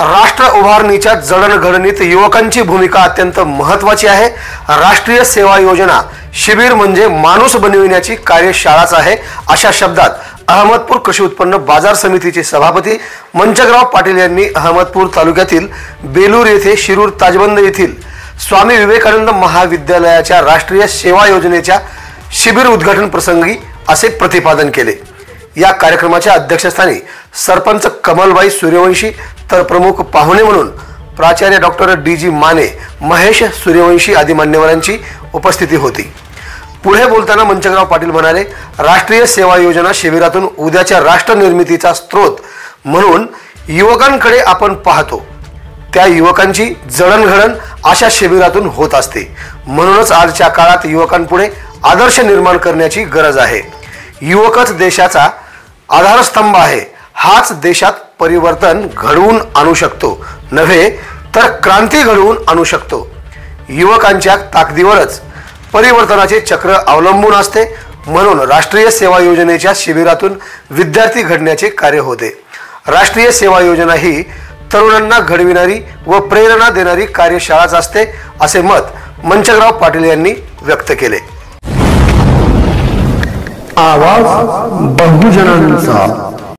राष्ट्र उभारणीच्या जडणघडणीत युवकांची भूमिका अत्यंत महत्त्वाची आहे। राष्ट्रीय सेवा योजना शिबिर म्हणजे माणूस बनविण्याची कार्यशाळाच आहे, अशा शब्दात अहमदपूर कृषी उत्पन्न बाजार समितीचे सभापती मंचकराव पाटील यांनी अहमदपूर तालुक्यातील बेलूर येथे शिरूर ताजबंद येथील स्वामी विवेकानंद महाविद्यालयाच्या राष्ट्रीय सेवा योजनेच्या शिबिर उद्घाटन प्रसंगी असे प्रतिपादन केले। या कार्यक्रमाच्या अध्यक्षस्थानी सरपंच कमलबाई सूर्यवंशी तर प्रमुख पाहुणे म्हणून प्राचार्य डॉक्टर डी माने, महेश सूर्यवंशी आदी मान्यवरांची उपस्थिती होती। पुढे बोलताना मंचकराव पाटील म्हणाले, राष्ट्रीय सेवा योजना शिबिरातून उद्याच्या राष्ट्र निर्मितीचा स्रोत म्हणून युवकांकडे आपण पाहतो। त्या युवकांची जडणघडण अशा शिबिरातून होत असते। म्हणूनच आजच्या काळात युवकांपुढे आदर्श निर्माण करण्याची गरज आहे। युवकच देशाचा आधारस्तंभ आहे। हाच देशात परिवर्तन घडवून आणू शकतो, नव्हे तर क्रांती घडवून आणू शकतो। युवकांच्या ताकदीवरच परिवर्तनाचे चक्र अवलंबून असते। म्हणून राष्ट्रीय सेवा योजनेच्या शिबिरातून विद्यार्थी घडण्याचे कार्य होते। राष्ट्रीय सेवा योजना ही तरुणांना घडविणारी व प्रेरणा देणारी कार्यशाळाच असते, असे मत मंचकराव पाटील यांनी व्यक्त केले। आवाज बहुजनांचा।